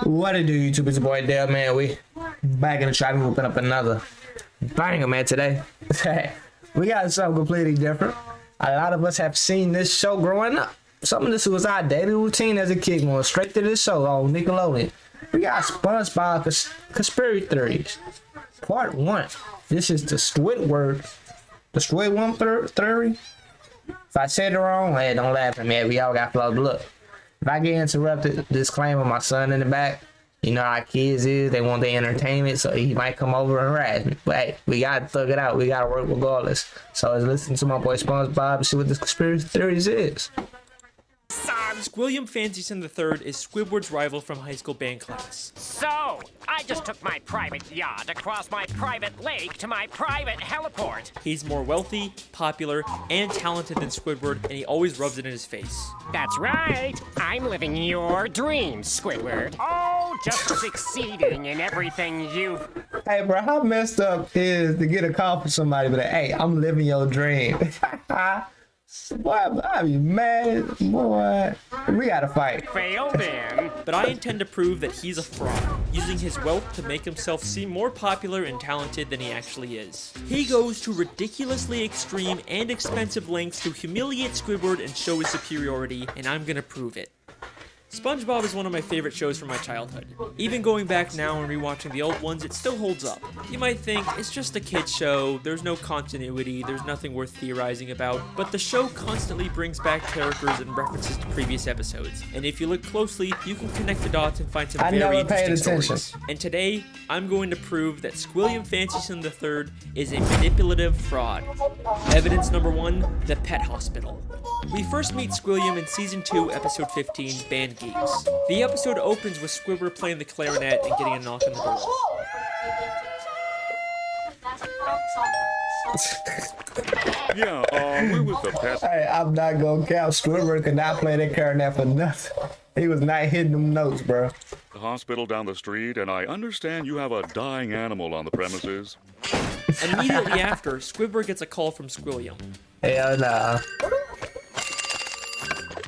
What it do, YouTube? It's your boy Dale, man. We back in the trap. We open up another banger, man. Today, we got something completely different. A lot of us have seen this show growing up. Some of this was our daily routine as a kid, going straight to this show on Nickelodeon. We got SpongeBob Conspiracy Theories, Part 1. This is the Squidward theory. If I said it wrong, hey, don't laugh at me. We all got flawed. Look, if I get interrupted, disclaimer, my son in the back, you know how kids is, they want their entertainment, so he might come over and harass me. But hey, we gotta thug it out. We gotta work regardless. So let's listen to my boy SpongeBob and see what this conspiracy theories is. Squilliam Fancyson III is Squidward's rival from high school band class. So, I just took my private yacht across my private lake to my private heliport. He's more wealthy, popular, and talented than Squidward, and he always rubs it in his face. That's right. I'm living your dreams, Squidward. Oh, just succeeding in everything you've... Hey, bro, how messed up is to get a call from somebody but hey, I'm living your dream. Boy, I be mad, boy. We gotta fight. Failed in. But I intend to prove that he's a fraud, using his wealth to make himself seem more popular and talented than he actually is. He goes to ridiculously extreme and expensive lengths to humiliate Squidward and show his superiority, and I'm gonna prove it. SpongeBob is one of my favorite shows from my childhood. Even going back now and rewatching the old ones, it still holds up. You might think, it's just a kid's show, there's no continuity, there's nothing worth theorizing about, but the show constantly brings back characters and references to previous episodes. And if you look closely, you can connect the dots and find some very interesting stories. And today, I'm going to prove that Squilliam Fancyson III is a manipulative fraud. Evidence number 1, the pet hospital. We first meet Squilliam in Season 2, Episode 15, Band Geeks. The episode opens with Squidward playing the clarinet and getting a knock on the door. We're with the pet. Hey, I'm not gonna count. Squidward could not play that clarinet for nothing. He was not hitting them notes, bro. The hospital down the street, and I understand you have a dying animal on the premises. Immediately after, Squidward gets a call from Squilliam. Hell nah.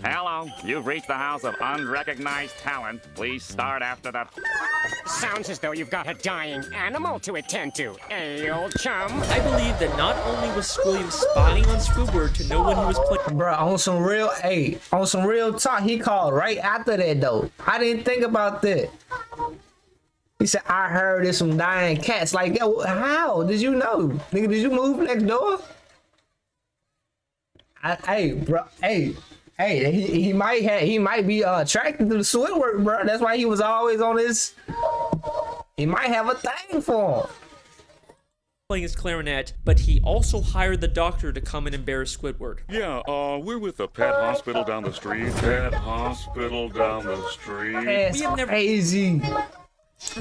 Hello, you've reached the house of unrecognized talent. Please start after the... Sounds as though you've got a dying animal to attend to, eh, old chum? I believe that not only was Squilliam spying on Squidward to know when he was playing... Bro, on some real talk, he called right after that, though. I didn't think about that. He said, I heard there's some dying cats. Like, yo, how? Did you know? Nigga, did you move next door? Hey, he might be attracted to the Squidward, bro. That's why he was always on his. He might have a thing for him. Playing his clarinet, but he also hired the doctor to come and embarrass Squidward. We're with the pet hospital down the street. Pet hospital down the street. That's We have never crazy.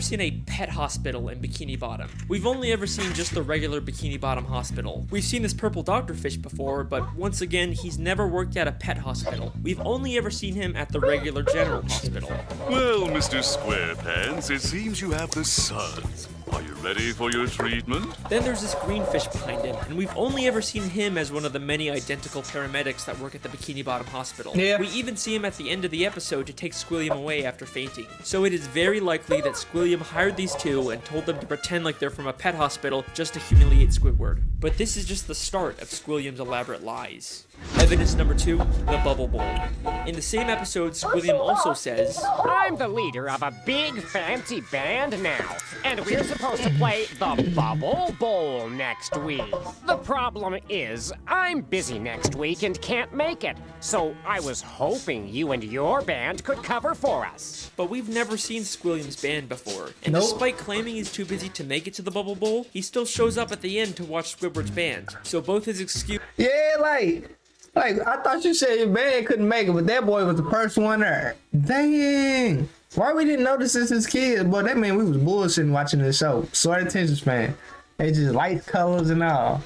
seen a pet hospital in Bikini Bottom. We've only ever seen just the regular Bikini Bottom hospital. We've seen this purple doctor fish before, but once again, he's never worked at a pet hospital. We've only ever seen him at the regular general hospital. Well, Mr. Squarepants, it seems you have the suds. Are you ready for your treatment? Then there's this green fish behind him, and we've only ever seen him as one of the many identical paramedics that work at the Bikini Bottom hospital. Yeah. We even see him at the end of the episode to take Squilliam away after fainting. So it is very likely that Squilliam hired these two and told them to pretend like they're from a pet hospital just to humiliate Squidward. But this is just the start of Squilliam's elaborate lies. Evidence number 2, the Bubble Bowl. In the same episode, Squilliam also says, I'm the leader of a big fancy band now, and we're supposed to play the Bubble Bowl next week. The problem is, I'm busy next week and can't make it, so I was hoping you and your band could cover for us. but we've never seen Squilliam's band before. And Nope. despite claiming he's too busy to make it to the Bubble Bowl, he still shows up at the end to watch Squidward's band. So both his excuse Yeah, like I thought you said your band couldn't make it, but that boy was the first one there. Dang. Why we didn't notice this as kids? Boy, that mean we was bullshitting watching this show. Short attention span. They just light colors and all.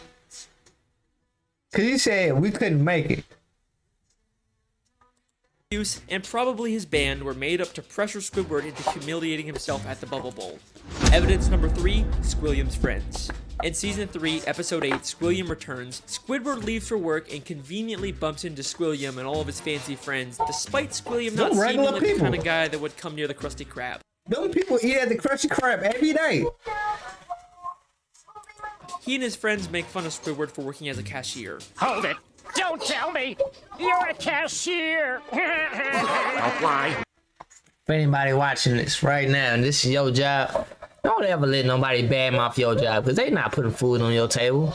Cause he said we couldn't make it. and probably his band were made up to pressure Squidward into humiliating himself at the Bubble Bowl. Evidence number 3, Squilliam's friends. In Season 3, Episode 8, Squilliam returns. Squidward leaves for work and conveniently bumps into Squilliam and all of his fancy friends, despite Squilliam not seeming like the kind of guy that would come near the Krusty Krab. Them people eat at the Krusty Krab every day. He and his friends make fun of Squidward for working as a cashier. Hold it! Don't tell me! You're a cashier! Don't lie. If anybody watching this right now and this is your job, don't ever let nobody badmouth your job because they not putting food on your table.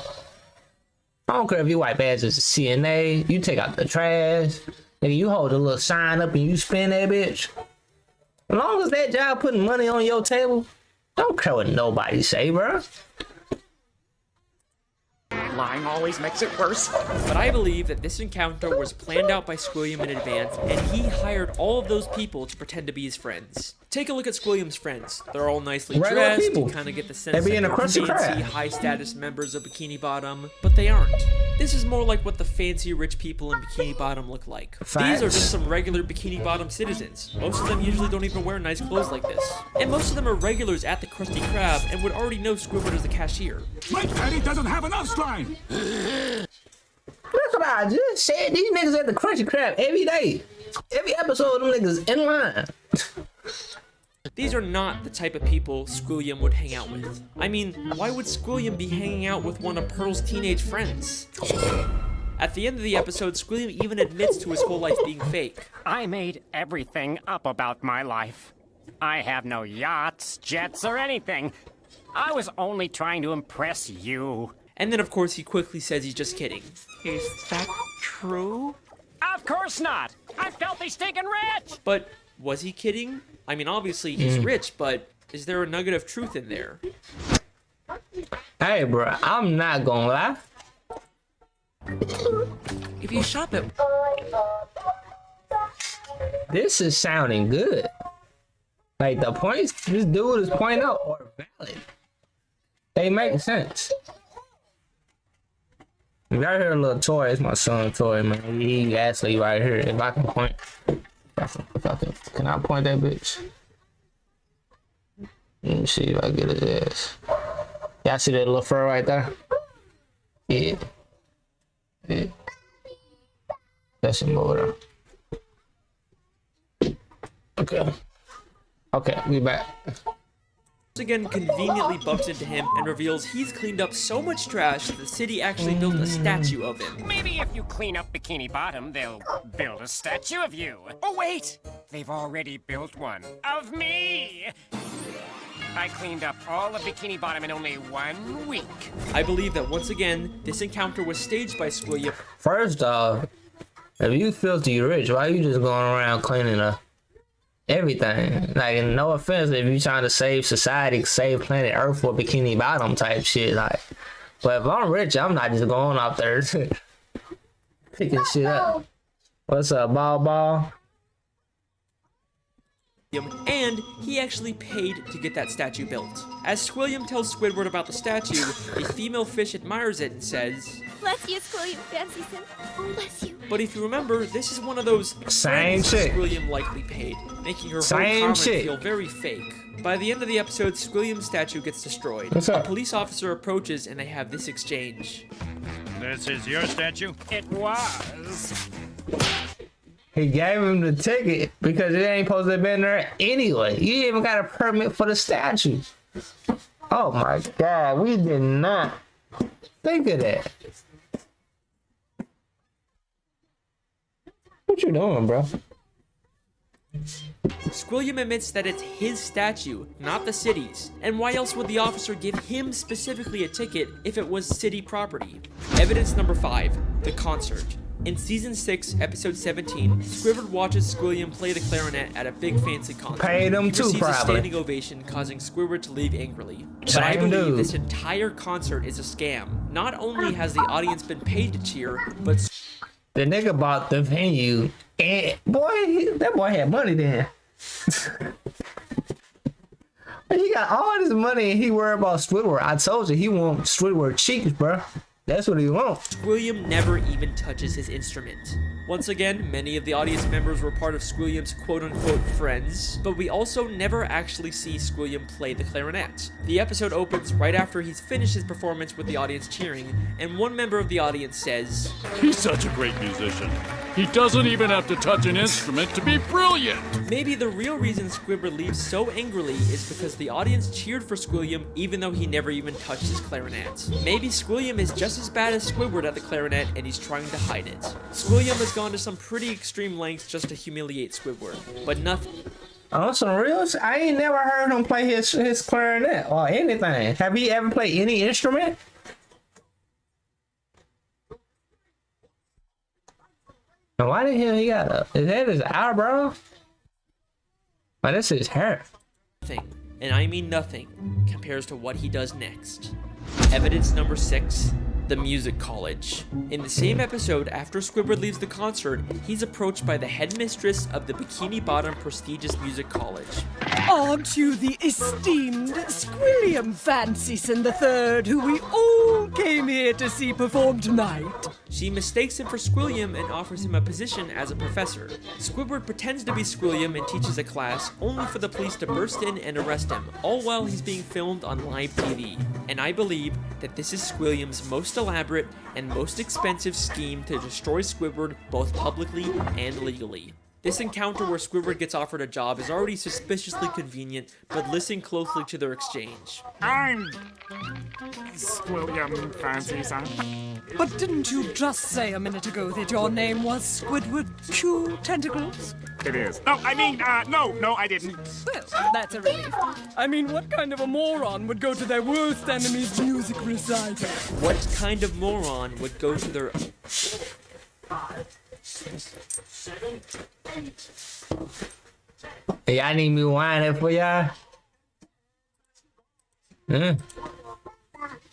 I don't care if you wipe ass as a CNA, you take out the trash, nigga, you hold a little sign up and you spin that bitch. As long as that job putting money on your table, don't care what nobody say, bro. Lying always makes it worse. But I believe that this encounter was planned out by Squilliam in advance, and he hired all of those people to pretend to be his friends. Take a look at Squilliam's friends. They're all nicely Regular dressed. people. You kind of get the sense They be that in a they're Krusty fancy, Krab. high-status members of Bikini Bottom, but they aren't. This is more like what the fancy rich people in Bikini Bottom look like. These are Facts. just some regular Bikini Bottom citizens. Most of them usually don't even wear nice clothes like this. And most of them are regulars at the Krusty Krab and would already know Squidward as the cashier. My daddy doesn't have enough slime! That's what I just said. These niggas at the Krusty Krab every day. Every episode, them niggas in line. These are not the type of people Squilliam would hang out with. I mean, why would Squilliam be hanging out with one of Pearl's teenage friends? At the end of the episode, Squilliam even admits to his whole life being fake. I made everything up about my life. I have no yachts, jets, or anything. I was only trying to impress you. And then, of course, he quickly says he's just kidding. Is that true? Of course not! I'm filthy stinking rich! But was he kidding? I mean, obviously he's rich, but is there a nugget of truth in there? Hey, bro, I'm not gonna lie. If you shop at... This is sounding good. Like the points this dude is pointing out are valid. They make sense. Right here, a little toy. It's my son's toy, man. He actually right here. If I can point, can I point that bitch? Let me see if I get his ass. Y'all see that little fur right there? Yeah. Yeah. That's him over there. Okay. Okay, we back. Once again conveniently bumps into him and reveals he's cleaned up so much trash that the city actually built a statue of him. Maybe if you clean up Bikini Bottom, they'll build a statue of you. Oh, wait! They've already built one of me! I cleaned up all of Bikini Bottom in only 1 week. I believe that once again, this encounter was staged by Squilliam. First off, if you filthy rich, why you just going around cleaning up everything? Like, no offense if you trying to save society, save planet Earth for Bikini Bottom type shit. Like, but if I'm rich, I'm not just going out there picking shit up. What's up, ball? And he actually paid to get that statue built. As Squilliam tells Squidward about the statue, a female fish admires it and says, Bless you, Squilliam Fancy Sim. Bless you. but if you remember, this is one of those Same friends chick. Squilliam likely paid, making her Same whole comment chick. feel very fake. By the end of the episode, Squilliam's statue gets destroyed. What's A up? police officer approaches and they have this exchange. This is your statue? It was. He gave him the ticket because it ain't supposed to have been there anyway. You even got a permit for the statue. Oh my God, we did not think of that. What you doing, bro? Squilliam admits that it's his statue, not the city's. And why else would the officer give him specifically a ticket if it was city property? Evidence number 5, the concert. In season 6, episode 17, Squidward watches Squilliam play the clarinet at a big fancy concert. Paid him He too, receives a probably. standing ovation, causing Squidward to leave angrily. But I Same believe dude. this entire concert is a scam. Not only has the audience been paid to cheer, but The nigga bought the venue, and that boy had money then. But he got all this money, and he worried about Squidward. I told you he want Squidward cheeks, bro. That's what he wants. Squilliam never even touches his instrument. Once again, many of the audience members were part of Squilliam's quote-unquote friends, but we also never actually see Squilliam play the clarinet. The episode opens right after he's finished his performance with the audience cheering, and one member of the audience says, He's such a great musician. He doesn't even have to touch an instrument to be brilliant. Maybe the real reason Squidward leaves so angrily is because the audience cheered for Squilliam even though he never even touched his clarinet. Maybe Squilliam is just as bad as Squidward at the clarinet and he's trying to hide it. Squilliam has gone to some pretty extreme lengths just to humiliate Squidward, but nothing. On some real, I ain't never heard him play his clarinet or anything. Have he ever played any instrument? And why the hell he got a? Is that his eyebrow? Why, that's his hair. Nothing, and I mean nothing, compares to what he does next. Evidence number 6. The Music College. In the same episode, after Squidward leaves the concert, he's approached by the headmistress of the Bikini Bottom prestigious music college. Aren't you the esteemed Squilliam Fancyson III, who we all came here to see perform tonight? She mistakes him for Squilliam and offers him a position as a professor. Squidward pretends to be Squilliam and teaches a class, only for the police to burst in and arrest him, all while he's being filmed on live TV. And I believe that this is Squilliam's most elaborate and most expensive scheme to destroy Squidward both publicly and legally. This encounter where Squidward gets offered a job is already suspiciously convenient, but listen closely to their exchange. I'm Squilliam Fancyson. But didn't you just say a minute ago that your name was Squidward Q Tentacles? It is. No, I mean, no, I didn't. Well, that's a relief. I mean, what kind of a moron would go to their worst enemy's music recital? What kind of moron would go to their... Hey, y'all need me to wind up for y'all?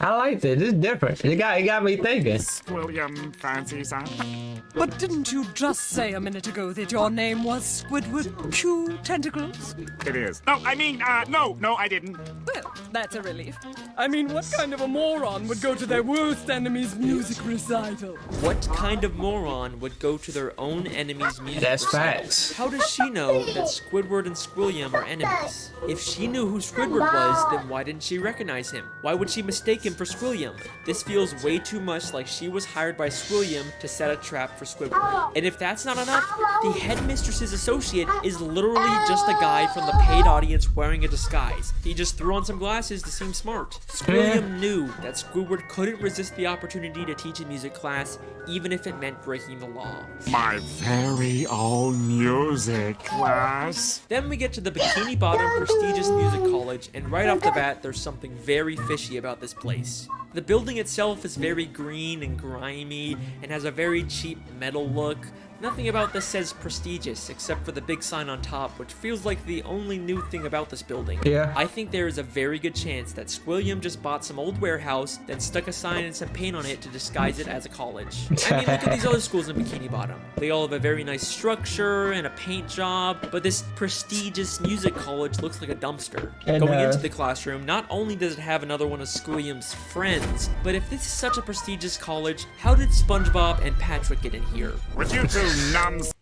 I like this. This is different. It got me thinking. Squilliam Fancyson. But didn't you just say a minute ago that your name was Squidward Q Tentacles? It is. No, I mean, no, I didn't. Well, that's a relief. I mean, what kind of a moron would go to their worst enemy's music recital? What kind of moron would go to their own enemy's music That's recital? facts. How does she know that Squidward and Squilliam are enemies? If she knew who Squidward was, then why didn't she recognize him? Why would she mistake him for Squilliam? This feels way too much like she was hired by Squilliam to set a trap for Squidward. And if that's not enough, the headmistress's associate is literally just a guy from the paid audience wearing a disguise. He just threw on some glasses to seem smart. Squilliam knew that Squidward couldn't resist the opportunity to teach a music class, even if it meant breaking the law. My very own music class. Then we get to the Bikini Bottom prestigious music college, and right off the bat, there's something very fishy about this place. The building itself is very green and grimy and has a very cheap metal look. Nothing about this says prestigious, except for the big sign on top, which feels like the only new thing about this building. Yeah. I think there is a very good chance that Squilliam just bought some old warehouse, then stuck a sign and some paint on it to disguise it as a college. I mean, look at these other schools in Bikini Bottom. They all have a very nice structure and a paint job, but this prestigious music college looks like a dumpster. And, Going into the classroom, not only does it have another one of Squilliam's friends, but if this is such a prestigious college, how did SpongeBob and Patrick get in here? Would you two numbs?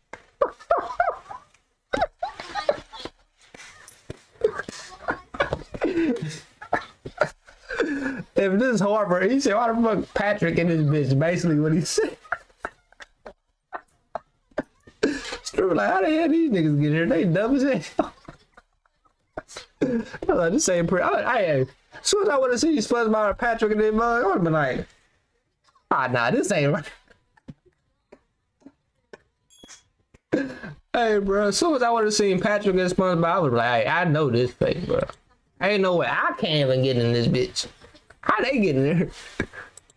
If this is Harvard, he said, why the fuck Patrick in this bitch? Basically what he said. True, like, how the hell these niggas get here? They dumb as hell. I was like, this ain't pretty. As soon as I would have seen SpongeBob and Patrick in this mug, I would have been like, nah, this ain't right. Hey, bro, as soon as I would have seen Patrick and SpongeBob, I was like, hey, I know this face, bro. Ain't no way I can't even get in this bitch. How they get in there?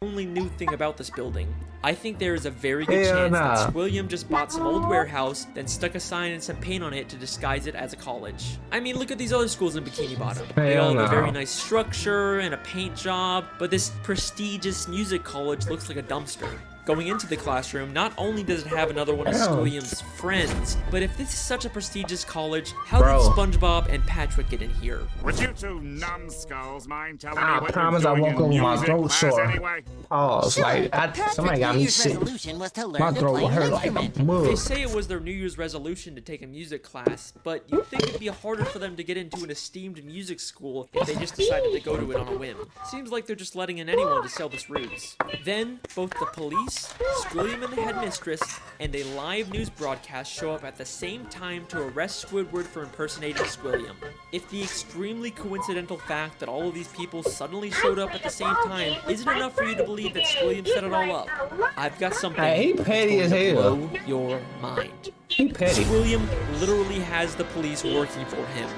Only new thing about this building. I think there is a very good chance that Squilliam just bought some old warehouse, then stuck a sign and some paint on it to disguise it as a college. I mean, look at these other schools in Bikini Bottom. They all have a very nice structure and a paint job, but this prestigious music college looks like a dumpster. Going into the classroom, not only does it have another one of Squilliam's friends, but if this is such a prestigious college, how did SpongeBob and Patrick get in here? Would you two numbskulls mind telling me I what promise you're I doing woke up with my music throat class sore. anyway? Pause. Like, somebody got me sick. My throat will hurt like a mug. They say it was their New Year's resolution to take a music class, but you'd think it'd be harder for them to get into an esteemed music school if they just decided to go to it on a whim. Seems like they're just letting in anyone to sell this ruse. Then, both the police minutes, Squilliam and the headmistress and a live news broadcast show up at the same time to arrest Squidward for impersonating Squilliam. If the extremely coincidental fact that all of these people suddenly showed up at the same time isn't enough for you to believe that Squilliam set it all up, I've got something Hey, he petty as hell. blow your mind. He petty. Squilliam literally has the police working for him.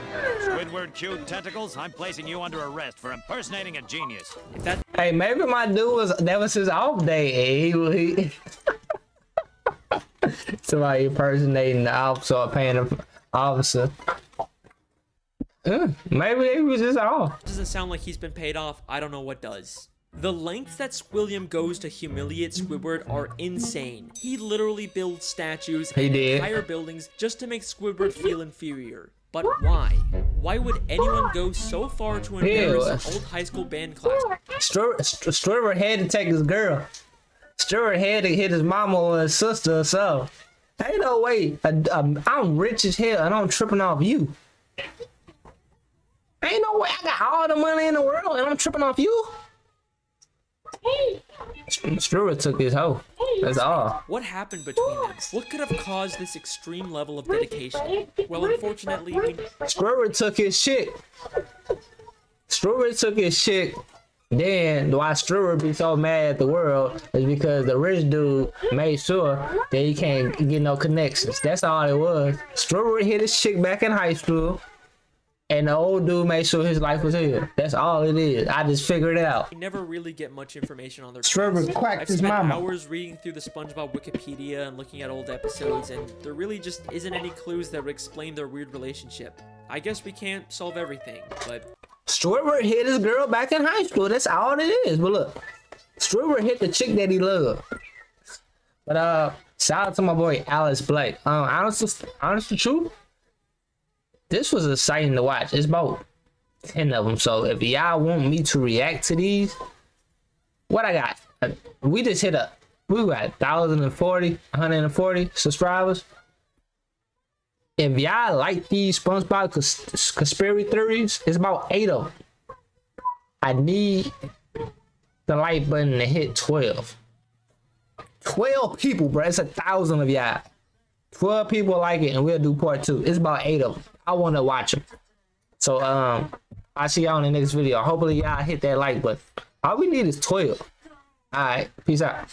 Squidward chewed tentacles, I'm placing you under arrest for impersonating a genius. If that Hey, maybe my dude that was his off day. He somebody impersonating the officer or paying the officer. Maybe he was just off. doesn't sound like he's been paid off, I don't know what does. The lengths that Squilliam goes to humiliate Squidward are insane. He literally builds statues and entire buildings just to make Squidward feel inferior. But why? Why would anyone go so far to embarrass an old high school band class? Squidward had to take his girl. Squidward had to hit his mama or his sister or so. Ain't no way. I'm rich as hell and I'm tripping off you. Ain't no way. I got all the money in the world and I'm tripping off you. Squidward took his hoe. That's all. What happened between them? What could have caused this extreme level of dedication? Well, unfortunately, Squidward took his shit. Squidward took his shit. Then why Squidward be so mad at the world is because the rich dude made sure that he can't get no connections. That's all it was. Squidward hit his chick back in high school. And the old dude made sure his life was here. That's all it is. I just figured it out. we never really get much information on their Squidward past. quacked I've his spent mama. hours reading through the SpongeBob Wikipedia and looking at old episodes, and there really just isn't any clues that would explain their weird relationship. I guess we can't solve everything, but Squidward hit his girl back in high school. That's all it is. But look, Squidward hit the chick that he loved. But shout out to my boy Alice Blake. Honest to truth, this was exciting to watch. It's about 10 of them. So if y'all want me to react to these, what I got? We just hit we got 140 subscribers. If y'all like these SpongeBob conspiracy theories, it's about 8 of them. I need the like button to hit 12. 12 people, bro. It's 1,000 of y'all. 12 people like it, and we'll do part 2. It's about 8 of them. I want to watch them. So, I'll see y'all in the next video. Hopefully, y'all hit that like button. All we need is 12. All right. Peace out.